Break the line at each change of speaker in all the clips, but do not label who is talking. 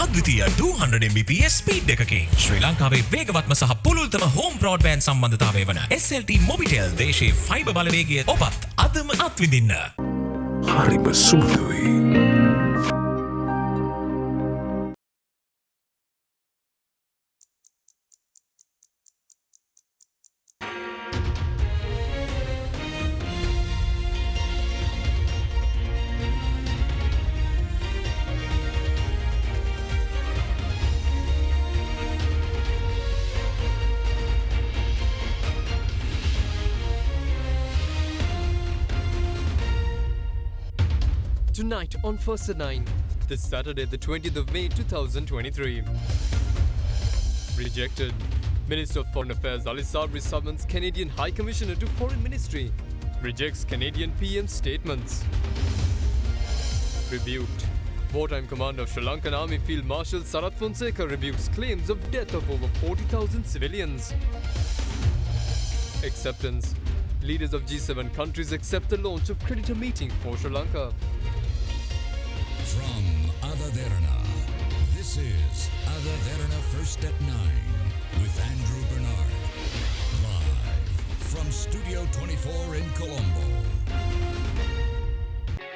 අද්විතීය 200 Mbps speed එකකින් ශ්‍රී ලංකාවේ වේගවත්ම සහ පුළුල්තම හෝම් බ්‍රෝඩ්බෑන්ඩ් සම්බන්ධතාවය වන SLT මොබිටෙල් දේශීය ෆයිබර් බලවේගය ඔබත් අදම අත්විඳින්න.
හරිම සුදුයි.
Tonight on First at 9, this Saturday, the 20th of May 2023. Rejected. Minister of Foreign Affairs Ali Sabri summons Canadian High Commissioner to Foreign Ministry. Rejects Canadian PM statements. Rebuked. Wartime commander of Sri Lankan Army Field Marshal Sarath Fonseka rebukes claims of death of over 40,000 civilians. Acceptance. Leaders of G7 countries accept the launch of creditor meeting for Sri Lanka.
From AdaDerana, this is AdaDerana First at 9 with Andrew Bernard. Live from Studio 24 in Colombo.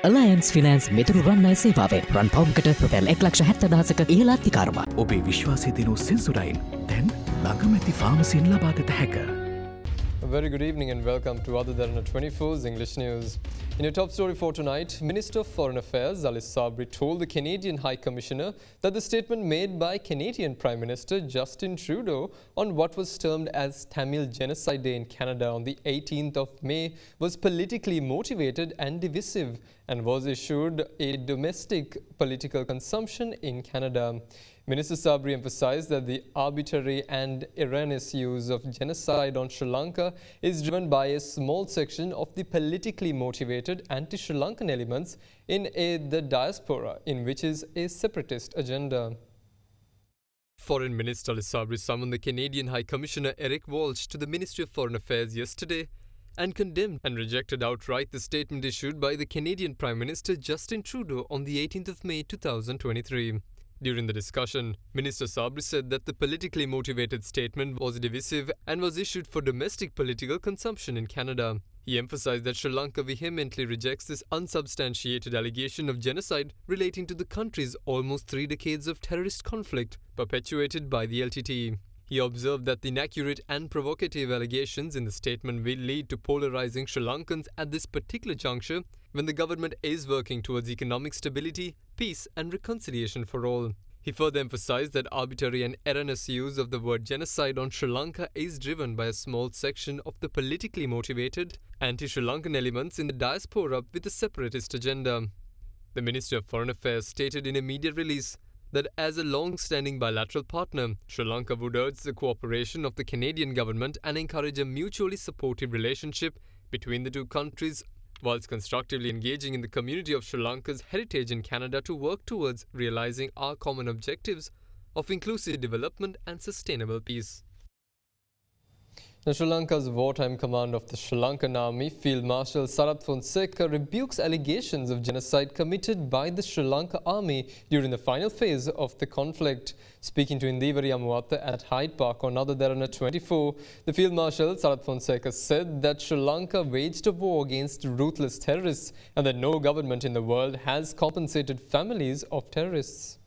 Alliance Finance මෙතුරු රන්නයි සේවාවෙන් රන් පවුම්කට රුපියල් 1,70,000ක ඉහළ අධිකාරම.
ඔබේ විශ්වාසය දිනු සෙන්සුරයින් දැන් ළඟමැති ෆාමසියෙන් ලබාගත හැක.
A very good evening and welcome to AdaDerana 24's English News. In your top story for tonight, Minister of Foreign Affairs Ali Sabri told the Canadian High Commissioner that the statement made by Canadian Prime Minister Justin Trudeau on what was termed as Tamil Genocide Day in Canada on the 18th of May was politically motivated and divisive and was issued a domestic political consumption in Canada. Minister Sabri emphasized that the arbitrary and erroneous use of genocide on Sri Lanka is driven by a small section of the politically motivated anti-Sri Lankan elements in the diaspora, in which is a separatist agenda. Foreign Minister Ali Sabri summoned the Canadian High Commissioner Eric Walsh to the Ministry of Foreign Affairs yesterday and condemned and rejected outright the statement issued by the Canadian Prime Minister Justin Trudeau on the 18th of May 2023. During the discussion, Minister Sabri said that the politically motivated statement was divisive and was issued for domestic political consumption in Canada. He emphasized that Sri Lanka vehemently rejects this unsubstantiated allegation of genocide relating to the country's almost 3 decades of terrorist conflict perpetuated by the LTTE. He observed that the inaccurate and provocative allegations in the statement will lead to polarizing Sri Lankans at this particular juncture when the government is working towards economic stability, peace and reconciliation for all. He further emphasized that arbitrary and erroneous use of the word genocide on Sri Lanka is driven by a small section of the politically motivated anti-Sri Lankan elements in the diaspora with a separatist agenda. The Ministry of Foreign Affairs stated in a media release that as a long-standing bilateral partner, Sri Lanka would urge the cooperation of the Canadian government and encourage a mutually supportive relationship between the two countries, whilst constructively engaging in the community of Sri Lanka's heritage in Canada to work towards realizing our common objectives of inclusive development and sustainable peace. Now, Sri Lanka's wartime commander of the Sri Lankan Army, Field Marshal Sarath Fonseka, rebukes allegations of genocide committed by the Sri Lanka Army during the final phase of the conflict. Speaking to Indivari Amuwata at Hyde Park on AdaDerana 24, the Field Marshal Sarath Fonseka said that Sri Lanka waged a war against ruthless terrorists and that no government in the world has compensated families of terrorists.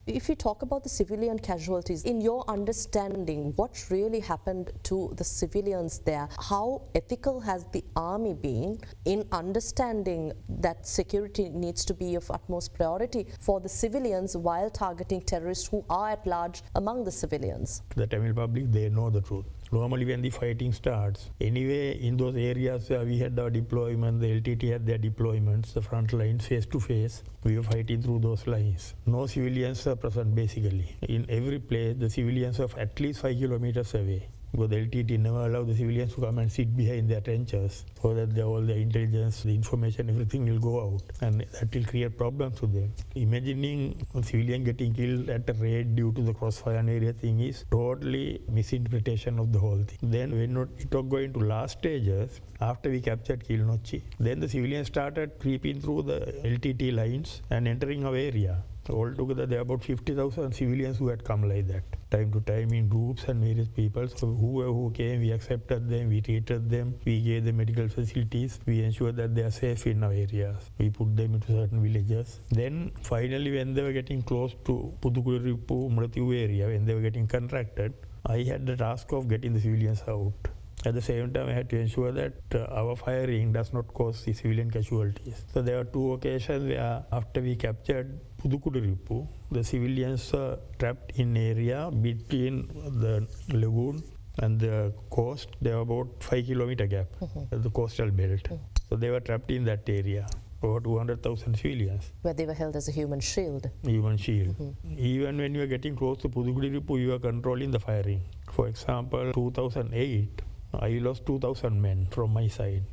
If you talk about the civilian casualties, in your understanding, what really happened to the civilians there? How ethical has the army been in understanding that security needs to be of utmost priority for the civilians while targeting terrorists who are at large among the civilians?
The Tamil public, they know the truth. Normally when the fighting starts, anyway in those areas where we had our deployment, the LTT had their deployments, the front lines face to face, we were fighting through those lines. No civilians were present basically. In every place, the civilians were at least 5 kilometers away. Because the LTT never allowed the civilians to come and sit behind their trenches so that all the intelligence, the information, everything will go out. And that will create problems to them. Imagining a civilian getting killed at a raid due to the crossfire area thing is totally misinterpretation of the whole thing. Then when it was going to last stages, after we captured Kilnochi, then the civilians started creeping through the LTT lines and entering our area. Altogether, there are about 50,000 civilians who had come like that, time to time in groups and various people. So who came, we accepted them, we treated them, we gave them medical facilities, we ensured that they are safe in our areas. We put them into certain villages. Then finally, when they were getting close to Pudukuripu, Muratiu area, when they were getting contracted, I had the task of getting the civilians out. At the same time, I had to ensure that our firing does not cause the civilian casualties. So there were two occasions where after we captured Pudukuripu, the civilians were trapped in area between the lagoon and the coast. There were about 5 kilometer gap at the coastal belt. So they were trapped in that area. Over 200,000 civilians.
Where they were held as a human shield.
Human shield. Even when you were getting close to Pudukuripu, you were controlling the firing. For example, 2008, I lost 2,000 men from my side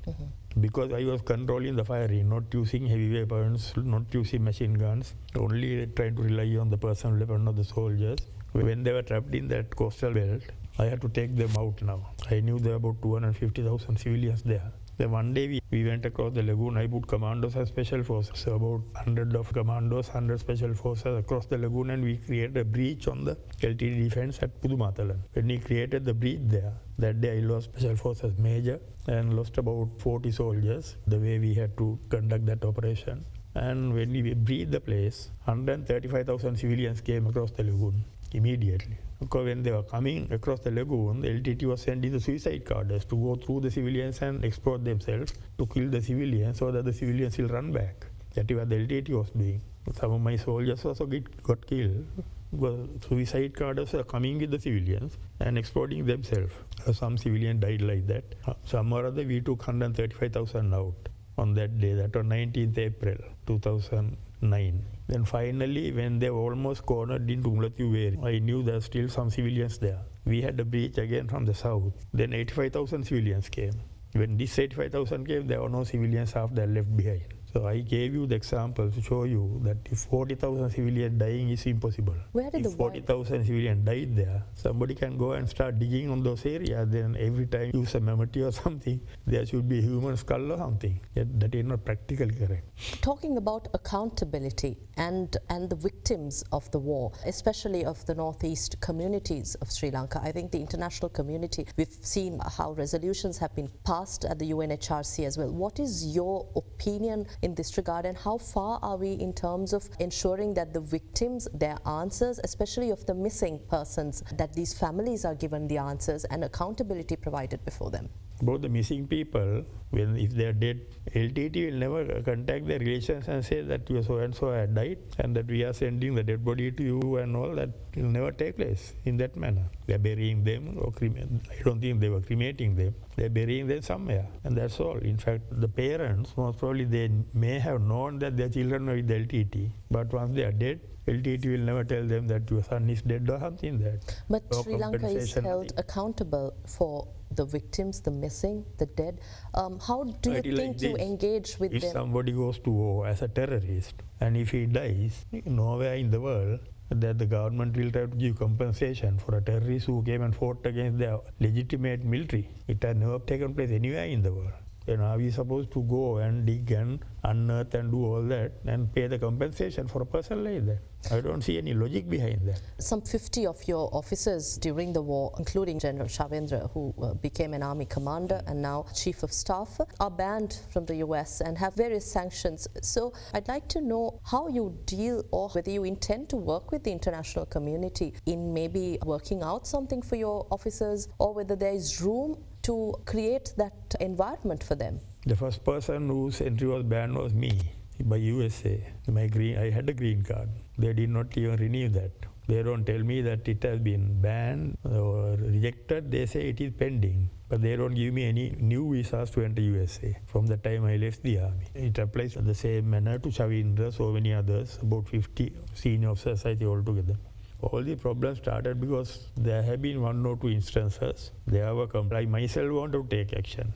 because I was controlling the firing, not using heavy weapons, not using machine guns, only trying to rely on the personal weapon of the soldiers. When they were trapped in that coastal belt, I had to take them out now. I knew there were about 250,000 civilians there. Then one day we went across the lagoon. I put commandos and special forces, so about 100 of commandos, 100 special forces across the lagoon, and we created a breach on the LTD defense at Pudumatalan. When we created the breach there, that day I lost special forces major and lost about 40 soldiers, the way we had to conduct that operation. And when we breached the place, 135,000 civilians came across the lagoon immediately. Because when they were coming across the lagoon, the LTT was sending the suicide cadres to go through the civilians and exploit themselves to kill the civilians so that the civilians will run back. That is what the LTT was doing. Some of my soldiers also got killed. Because suicide cadres were coming with the civilians and exploiting themselves. Some civilians died like that. Some or other we took 135,000 out on that day. That was 19th April 2009. Then finally, when they were almost cornered into Mulatiu area, I knew there were still some civilians there. We had a breach again from the south. Then 85,000 civilians came. When this 85,000 came, there were no civilians after left behind. So I gave you the example to show you that if 40,000 civilians dying is impossible.
Where did
if 40,000 civilians died there, somebody can go and start digging on those areas. Then every time you use a mammoth or something, there should be a human skull or something. That is not practically correct.
Talking about accountability and the victims of the war, especially of the northeast communities of Sri Lanka, I think the international community, we've seen how resolutions have been passed at the UNHRC as well. What is your opinion in this regard, and how far are we in terms of ensuring that the victims, their answers, especially of the missing persons, that these families are given the answers and accountability provided before them?
About the missing people, if they are dead, LTT will never contact their relations and say that you so and so had died and that we are sending the dead body to you and all. That will never take place in that manner. They are burying them, or I don't think they were cremating them. They are burying them somewhere, and that's all. In fact, the parents, most probably they may have known that their children were with the LTT, but once they are dead, LTT will never tell them that your son is dead or something like that.
But Sri Lanka is held accountable for the victims, the missing, the dead. How do you think you engage with them?
If somebody goes to war as a terrorist and if he dies, nowhere in the world that the government will try to give compensation for a terrorist who came and fought against their legitimate military. It has never taken place anywhere in the world. Then are we supposed to go and dig and unearth and do all that and pay the compensation for a person like that? I don't see any logic behind that.
Some 50 of your officers during the war, including General Shavendra, who became an army commander and now chief of staff, are banned from the US and have various sanctions. So I'd like to know how you deal, or whether you intend to work with the international community in maybe working out something for your officers, or whether there is room to create that environment for them.
The first person whose entry was banned was me by USA. I had a green card. They did not even renew that. They don't tell me that it has been banned or rejected. They say it is pending. But they don't give me any new visas to enter USA from the time I left the army. It applies in the same manner to Shavindra, so many others, about 50 senior officers I think altogether. All the problems started because there have been 1 or 2 instances. There were I myself wanted to take action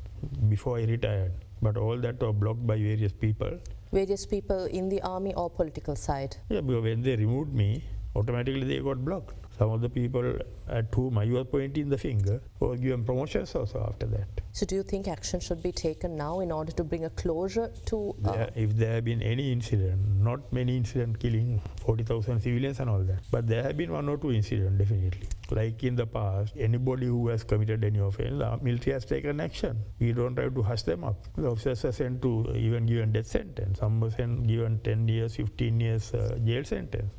before I retired, but all that were blocked by various people.
Various people in the army or political side?
Yeah, because when they removed me, automatically they got blocked. Some of the people at whom I was pointing the finger were given promotions also after that.
So do you think action should be taken now in order to bring a closure to...
If there have been any incident, not many incidents killing 40,000 civilians and all that, but there have been 1 or 2 incidents definitely. Like in the past, anybody who has committed any offense, the military has taken action. We don't have to hush them up. The officers are sent to even given death sentence. Some were given 10 years, 15 years jail sentence.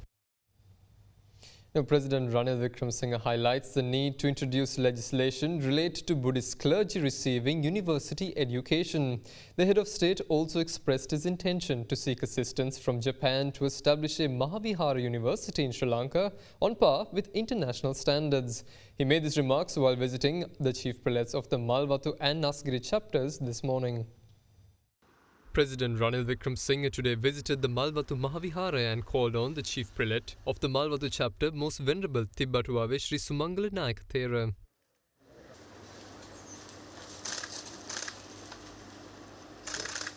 Now, President Ranil Wickremesinghe highlights the need to introduce legislation related to Buddhist clergy receiving university education. The head of state also expressed his intention to seek assistance from Japan to establish a Mahavihara university in Sri Lanka on par with international standards. He made these remarks while visiting the chief prelates of the Malwatu and Nasgiri chapters this morning. President Ranil Wickremesinghe today visited the Malwatu Mahavihara and called on the chief prelate of the Malwatu chapter, Most Venerable Tibbatuave Sri Sumangala Nayaka Thera.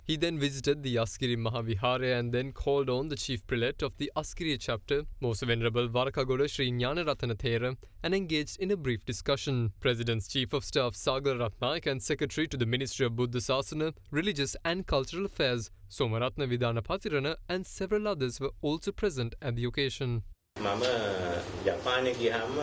He then visited the Askiri Mahavihara and then called on the chief prelate of the Askiri chapter, Most Venerable Varakagoda Sri Gnanaratana Thera, and engaged in a brief discussion. President's Chief of Staff Sagar Ratnaik and Secretary to the Ministry of Buddha Sasana, Religious and Cultural Affairs, Somaratna Vidana Patirana, and several others were also present at the occasion.
මම ජපානයේ ගියාම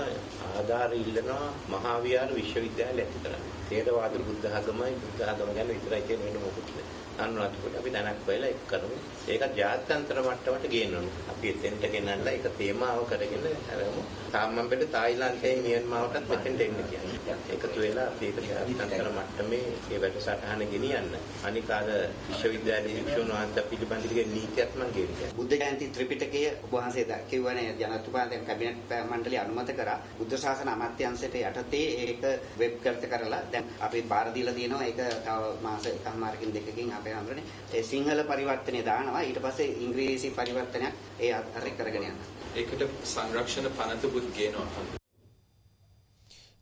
ආධාර ඉල්ලනවා මහාවිහාර විශ්වවිද්‍යාලය ඇති කරන්න. තේරවාද බුද්ධ ආගමයි බුද්ධ ආගම ගැන විතරයි කියන වෙන මොකුත් නෑ. අනුරාධපුරට අපි දැනක් වෙලා එක් කරමු. ඒකත් ජාත්‍යන්තර මට්ටමට ගේන්න ඕනේ. අපි එතෙන්ට ගෙනල්ලා ඒක තේමාව කරගෙන හරමු. තාමම් පිට තායිලන්තයේ මියන්මාවටත් මෙතෙන්ට එන්න කියන්නේ. ඒකතු වෙලා අපි ඒක ජාත්‍යන්තර මට්ටමේ ඒ වැඩසටහන ගෙනියන්න. අනික අර විශ්වවිද්‍යාලයේ වික්ෂුන් වහන්සේ පිළිබඳව නීතියක් මම කියන්නේ.
බුද්ධ ජයන්ති ත්‍රිපිටකය ඔබ වහන්සේ කියවනේ ජනාධිපති කැබිනට් මණ්ඩලය අනුමත කරා බුද්ධ ශාසන අමාත්‍යාංශයට යටතේ ඒක වෙබ් කරත කරලා දැන් අපි බාර දීලා තියෙනවා ඒක තව මාස එකමාරකින් දෙකකින් අපේ හඳුනන්නේ ඒ සිංහල පරිවර්තනය දානවා ඊට පස්සේ ඉංග්‍රීසි පරිවර්තනයක් ඒ අතර කරගෙන යනවා
ඒකට සංරක්ෂණ පනතකුත් ගේනවා.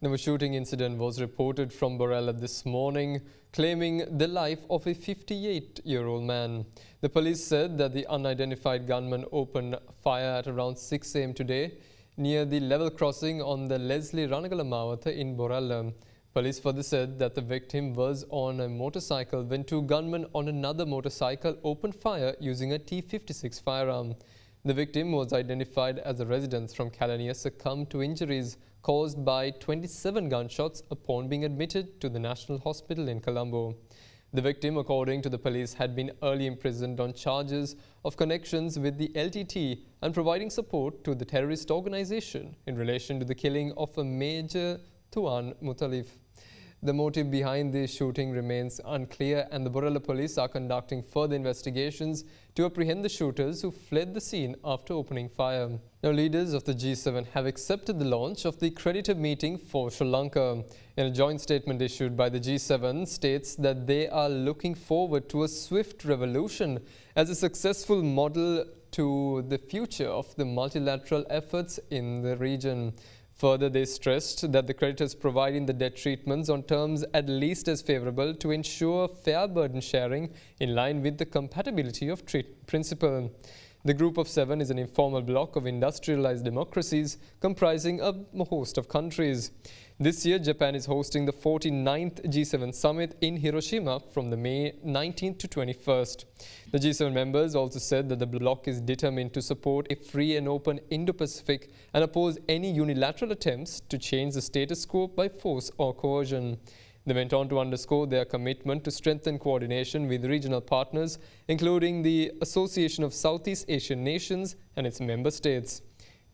Now, a shooting incident was reported from Borella this morning, claiming the life of a 58-year-old man. The police said that the unidentified gunman opened fire at around 6 a.m. today near the level crossing on the Leslie Ranagala Mawatha in Borella. Police further said that the victim was on a motorcycle when 2 gunmen on another motorcycle opened fire using a T-56 firearm. The victim was identified as a resident from Kalania succumbed to injuries caused by 27 gunshots upon being admitted to the National Hospital in Colombo. The victim, according to the police, had been early imprisoned on charges of connections with the LTT and providing support to the terrorist organization in relation to the killing of a Major Tuan Mutalif. The motive behind the shooting remains unclear, and the Borella police are conducting further investigations to apprehend the shooters who fled the scene after opening fire. Now, leaders of the G7 have accepted the launch of the creditor meeting for Sri Lanka. In a joint statement issued by the G7 states that they are looking forward to a swift revolution as a successful model to the future of the multilateral efforts in the region. Further, they stressed that the creditors providing the debt treatments on terms at least as favorable to ensure fair burden sharing in line with the compatibility of treatment principle. The Group of 7 is an informal bloc of industrialized democracies comprising a host of countries. This year, Japan is hosting the 49th G7 summit in Hiroshima from the May 19th to 21st. The G7 members also said that the bloc is determined to support a free and open Indo-Pacific and oppose any unilateral attempts to change the status quo by force or coercion. They went on to underscore their commitment to strengthen coordination with regional partners, including the Association of Southeast Asian Nations and its member states.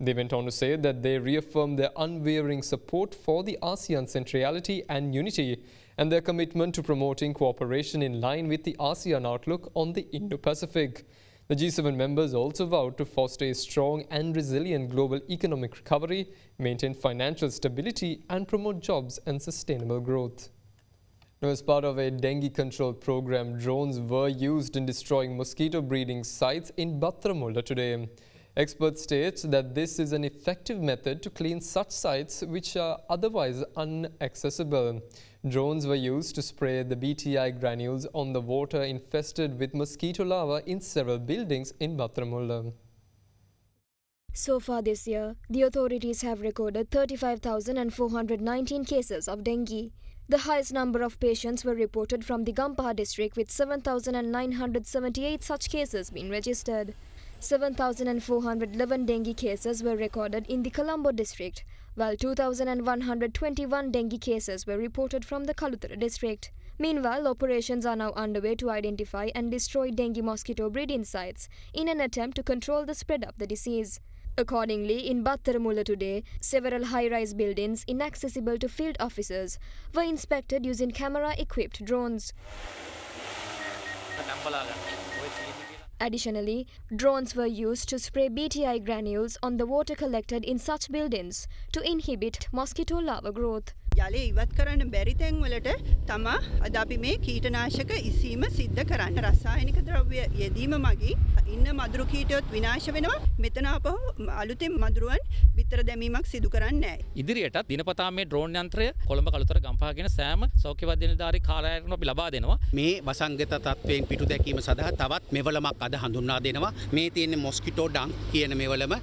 They went on to say that they reaffirmed their unwavering support for the ASEAN centrality and unity and their commitment to promoting cooperation in line with the ASEAN outlook on the Indo-Pacific. The G7 members also vowed to foster a strong and resilient global economic recovery, maintain financial stability, and promote jobs and sustainable growth. Now, as part of a dengue control program, drones were used in destroying mosquito breeding sites in Batramulda today. Experts state that this is an effective method to clean such sites which are otherwise inaccessible. Drones were used to spray the BTI granules on the water infested with mosquito larvae in several buildings in Batramulda.
So far this year, the authorities have recorded 35,419 cases of dengue. The highest number of patients were reported from the Gampaha district, with 7,978 such cases being registered. 7,411 dengue cases were recorded in the Colombo district, while 2,121 dengue cases were reported from the Kalutara district. Meanwhile, operations are now underway to identify and destroy dengue mosquito breeding sites in an attempt to control the spread of the disease. Accordingly, in Battaramula today, several high-rise buildings inaccessible to field officers were inspected using camera-equipped drones. Additionally, drones were used to spray BTI granules on the water collected in such buildings to inhibit mosquito larva growth.
ජලය ඉවත් කරන්න බැරි තැන් වලට තමා අද අපි මේ කීටනාශක ඉසීම සිද්ධ කරන්න රසායනික ද්‍රව්‍ය යෙදීම මගින් ඉන්න මදුරු කීටයොත් විනාශ වෙනවා මෙතන අපහු අලුතෙන් මදුරුවන් බිත්තර දැමීමක් සිදු කරන්නේ නැහැ.
ඉදිරියටත් දිනපතා මේ ඩ්‍රෝන් යන්ත්‍රය කොළඹ කළුතර ගම්පහ කියන සෑම සෞඛ්‍ය වෛද්‍ය නිලධාරී කාර්යාලයකටම අපි ලබා දෙනවා.
මේ වසංගත තත්වයෙන් පිටු දැකීම සඳහා තවත් මෙවලමක් අද හඳුන්වා දෙනවා. මේ තියෙන මොස්කිටෝ ඩංක් කියන මෙවලම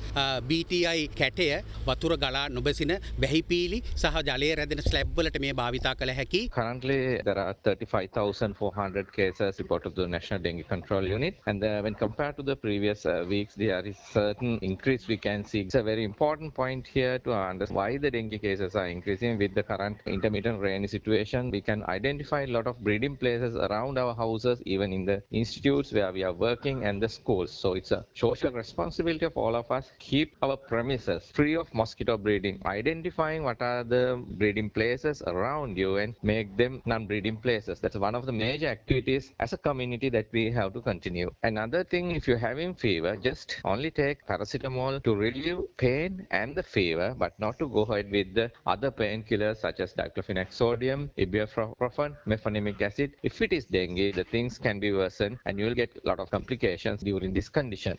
BTI කැටය වතුර ගලා නොබසින බැහිපීලි සහ ජලය රැඳෙන ස්ලැබ් වලට මේ භාවිතා කළ හැකි.
Currently there are 35,400 cases reported to the National Dengue Control Unit, and when compared to the previous weeks there is certain increase we can see. It's a very important point here to understand why the dengue cases are increasing. With the current intermittent rainy situation, we can identify a lot of breeding places around our houses, even in the institutes where we are working and the schools. So it's a social responsibility of all of us. Keep our premises free of mosquito breeding, identifying what are the breeding places around you and make them non-breeding places. That's one of the major activities as a community that we have to continue. Another thing, if you're having fever, just only take paracetamol to relieve pain and the fever, but not to go ahead with the other painkillers such as diclofenac sodium, ibuprofen, mefenamic acid. If it is dengue, the things can be worsened and you will get a lot of complications during this condition.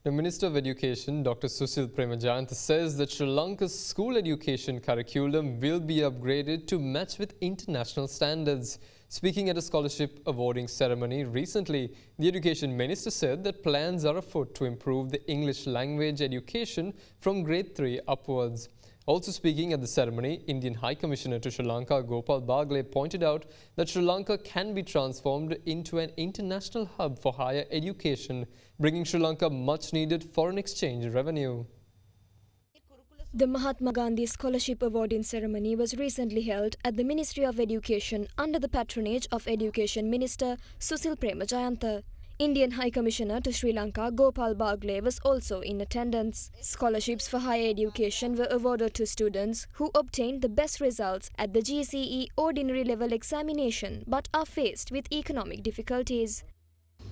The Minister of Education, Dr. Susil Premajayantha, says that Sri Lanka's school education curriculum will be upgraded to match with international standards. Speaking at a scholarship awarding ceremony recently, the Education Minister said that plans are afoot to improve the English language education from grade 3 upwards. Also speaking at the ceremony, Indian High Commissioner to Sri Lanka, Gopal Bagle, pointed out that Sri Lanka can be transformed into an international hub for higher education, bringing Sri Lanka much needed foreign exchange revenue.
The Mahatma Gandhi Scholarship Awarding ceremony was recently held at the Ministry of Education under the patronage of Education Minister Susil Premajayantha. Indian High Commissioner to Sri Lanka, Gopal Bagle, was also in attendance. Scholarships for higher education were awarded to students who obtained the best results at the GCE ordinary level examination but are faced with economic difficulties.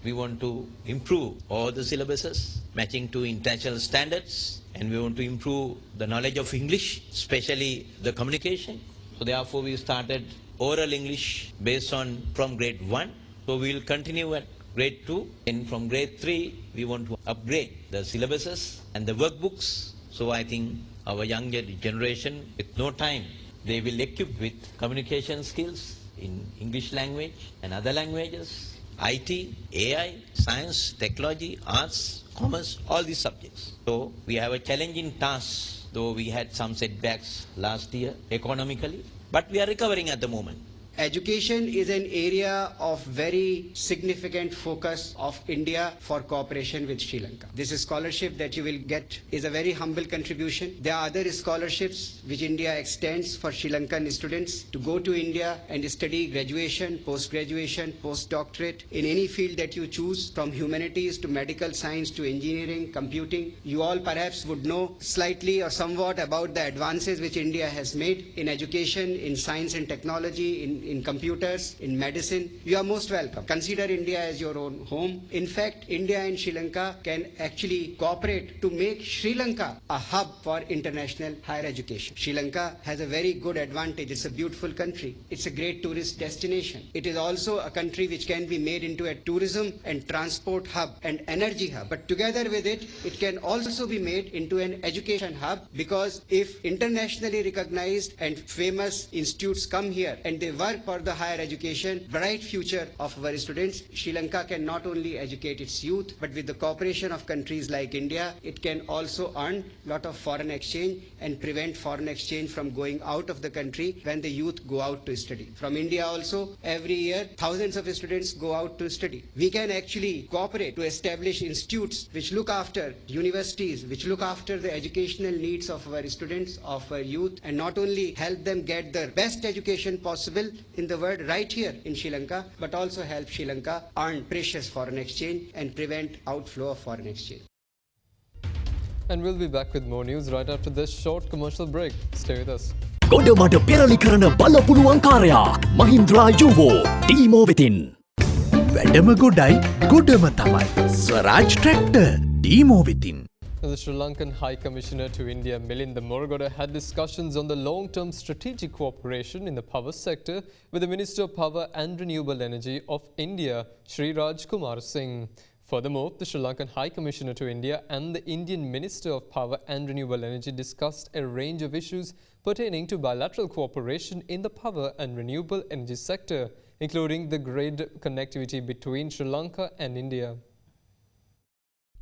We want to improve all the syllabuses matching to international standards, and we want to improve the knowledge of English, especially the communication. So therefore we started oral English based on from grade 1. So we will continue at grade 2, and from grade 3 we want to upgrade the syllabuses and the workbooks. So I think our younger generation, with no time, they will equip with communication skills in English language and other languages, IT, AI, science, technology, arts, commerce, all these subjects. So we have a challenging task, though we had some setbacks last year economically, but we are recovering at the moment.
Education is an area of very significant focus of India for cooperation with Sri Lanka. This scholarship that you will get is a very humble contribution. There are other scholarships which India extends for Sri Lankan students to go to India and study graduation, post-graduation, postdoctorate in any field that you choose, from humanities to medical science to engineering, computing. You all perhaps would know slightly or somewhat about the advances which India has made in education, in science and technology, in computers, in medicine. You are most welcome. Consider India as your own home. In fact, India and Sri Lanka can actually cooperate to make Sri Lanka a hub for international higher education. Sri Lanka has a very good advantage. It's a beautiful country. It's a great tourist destination. It is also a country which can be made into a tourism and transport hub and energy hub. But together with it, it can also be made into an education hub, because if internationally recognized and famous institutes come here and they work for the higher education, bright future of our students. Sri Lanka can not only educate its youth, but with the cooperation of countries like India, it can also earn a lot of foreign exchange and prevent foreign exchange from going out of the country when the youth go out to study. From India also, every year, thousands of students go out to study. We can actually cooperate to establish institutes which look after universities, which look after the educational needs of our students, of our youth, and not only help them get the best education possible in the world right here in Sri Lanka, but also help Sri Lanka earn precious foreign exchange and prevent outflow of foreign exchange.
And we'll be back with more news right after this short commercial break. Stay with us.
ගොඩමට පෙරලි කරන බලපුළුවන්කාරයා මහින්ද්‍රා යුවෝ ටීමෝ වෙතින්. වැඩම ගොඩයි ගොඩම තමයි. ස්වරාජ් tractor ටීමෝ වෙතින්.
The Sri Lankan High Commissioner to India, Milinda Moragoda, had discussions on the long-term strategic cooperation in the power sector with the Minister of Power and Renewable Energy of India, Sri Kumar Singh. Furthermore, the Sri Lankan High Commissioner to India and the Indian Minister of Power and Renewable Energy discussed a range of issues pertaining to bilateral cooperation in the power and renewable energy sector, including the grid connectivity between Sri Lanka and India.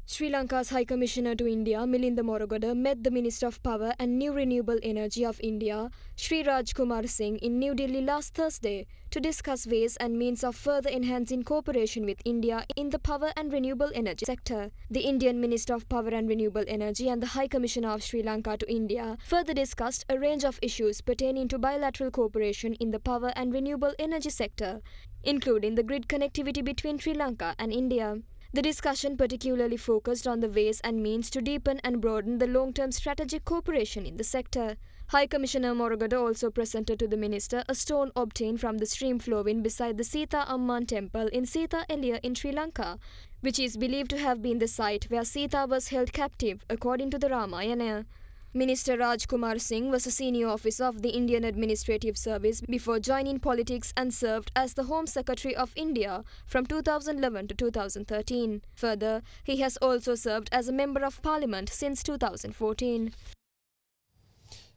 Sri Lanka's High Commissioner to India, Milinda Moragoda, met the Minister of Power and New Renewable Energy of India, Sri Kumar Singh, in New Delhi last Thursday to discuss ways and means of further enhancing cooperation with India in the power and renewable energy sector. The Indian Minister of Power and Renewable Energy and the High Commissioner of Sri Lanka to India further discussed a range of issues pertaining to bilateral cooperation in the power and renewable energy sector, including the grid connectivity between Sri Lanka and India. The discussion particularly focused on the ways and means to deepen and broaden the long-term strategic cooperation in the sector. High Commissioner Moragoda also presented to the minister a stone obtained from the stream flowing beside the Sita Amman temple in Sita Elia in Sri Lanka, which is believed to have been the site where Sita was held captive according to the Ramayana. Minister Kumar Singh was a senior officer of the Indian Administrative Service before joining politics and served as the Home Secretary of India from 2011 to 2013. Further, he has also served as a Member of Parliament since 2014.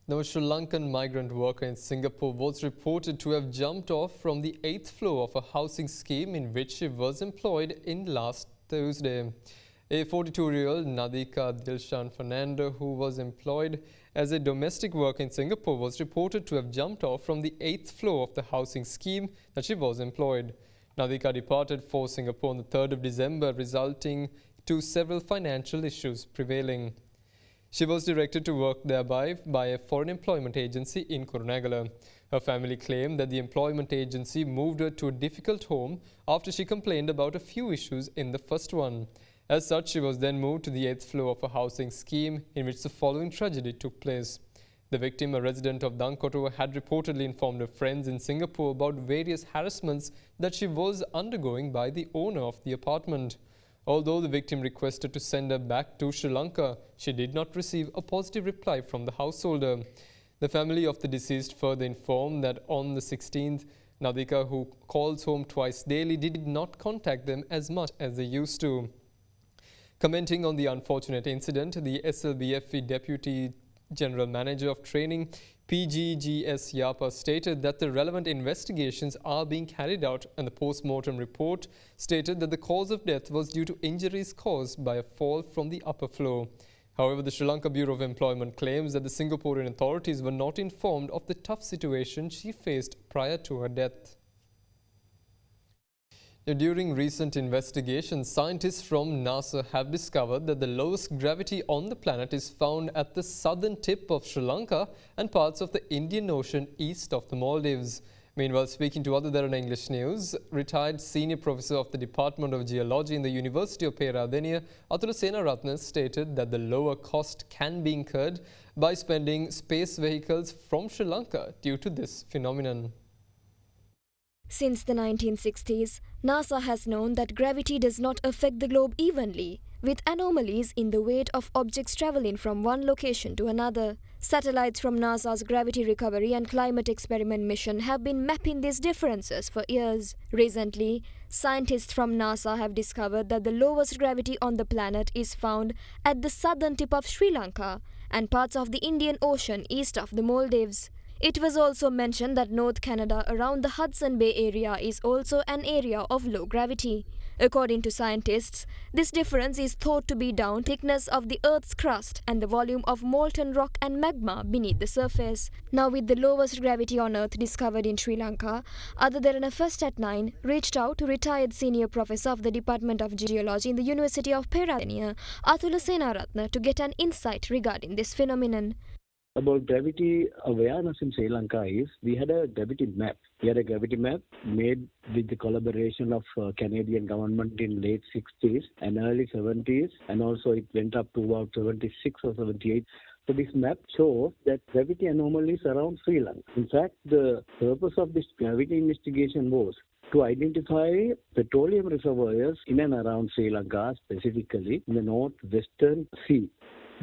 Now, a Sri Lankan migrant worker in Singapore was reported to have jumped off from the 8th floor of a housing scheme in which she was employed in last Thursday. A 42-year-old Nadika Dilshan Fernando, who was employed as a domestic worker in Singapore, was reported to have jumped off from the 8th floor of the housing scheme that she was employed. Nadika departed for Singapore on the 3rd of December, resulting to several financial issues prevailing. She was directed to work thereby by a foreign employment agency in Kurunegala. Her family claimed that the employment agency moved her to a difficult home after she complained about a few issues in the first one. As such, she was then moved to the 8th floor of a housing scheme in which the following tragedy took place. The victim, a resident of Dangkotua, had reportedly informed her friends in Singapore about various harassments that she was undergoing by the owner of the apartment. Although the victim requested to send her back to Sri Lanka, she did not receive a positive reply from the householder. The family of the deceased further informed that on the 16th, Nadika, who calls home twice daily, did not contact them as much as they used to. Commenting on the unfortunate incident, the SLBFE Deputy General Manager of Training, PGGS Yapa, stated that the relevant investigations are being carried out, and the post-mortem report stated that the cause of death was due to injuries caused by a fall from the upper floor. However, the Sri Lanka Bureau of Employment claims that the Singaporean authorities were not informed of the tough situation she faced prior to her death. During recent investigations, scientists from NASA have discovered that the lowest gravity on the planet is found at the southern tip of Sri Lanka and parts of the Indian Ocean east of the Maldives. Meanwhile, speaking to AdaDerana English News, retired senior professor of the Department of Geology in the University of Peradeniya, Athula Senaratne, stated that the lower cost can be incurred by spending space vehicles from Sri Lanka due to this phenomenon.
Since the 1960s, NASA has known that gravity does not affect the globe evenly, with anomalies in the weight of objects traveling from one location to another. Satellites from NASA's Gravity Recovery and Climate Experiment mission have been mapping these differences for years. Recently, scientists from NASA have discovered that the lowest gravity on the planet is found at the southern tip of Sri Lanka and parts of the Indian Ocean east of the Maldives. It was also mentioned that North Canada around the Hudson Bay area is also an area of low gravity. According to scientists, this difference is thought to be down to the thickness of the Earth's crust and the volume of molten rock and magma beneath the surface. Now, with the lowest gravity on Earth discovered in Sri Lanka, AdaDerana First at 9 reached out to retired senior professor of the Department of Geology in the University of Peradeniya, Athula Senaratne, to get an insight regarding this phenomenon.
About gravity awareness in Sri Lanka is we had a gravity map. We had a gravity map made with the collaboration of Canadian government in late 60s and early 70s, and also it went up to about 76 or 78. So this map shows that gravity anomalies around Sri Lanka. In fact, the purpose of this gravity investigation was to identify petroleum reservoirs in and around Sri Lanka, specifically in the northwestern sea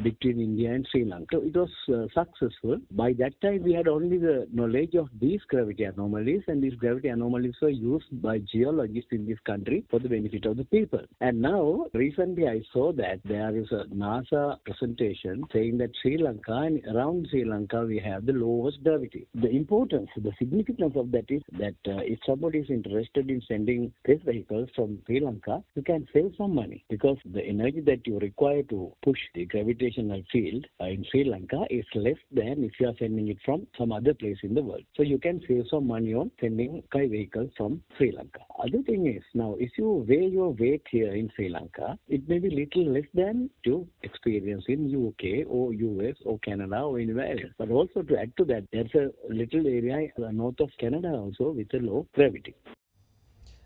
between India and Sri Lanka. So it was successful. By that time, we had only the knowledge of these gravity anomalies, and these gravity anomalies were used by geologists in this country for the benefit of the people. And now, recently I saw that there is a NASA presentation saying that Sri Lanka and around Sri Lanka we have the lowest gravity. The importance, the significance of that is that if somebody is interested in sending space vehicles from Sri Lanka, you can save some money because the energy that you require to push the gravitational field in Sri Lanka is less than if you are sending it from some other place in the world. So you can save some money on sending sky vehicles from Sri Lanka. Other thing is, now if you weigh your weight here in Sri Lanka, it may be little less than you experience in UK or US or Canada or anywhere else. But also to add to that, there's a little area north of Canada also with a low gravity.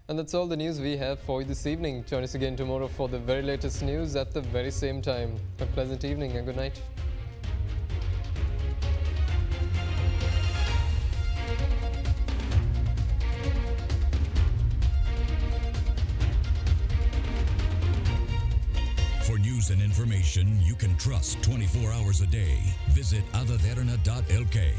And that's all the news we have for you this evening. Join us again tomorrow for the very latest news at the very same time. A pleasant evening and good night.
For news and information you can trust 24 hours a day, visit AdaDerana.lk.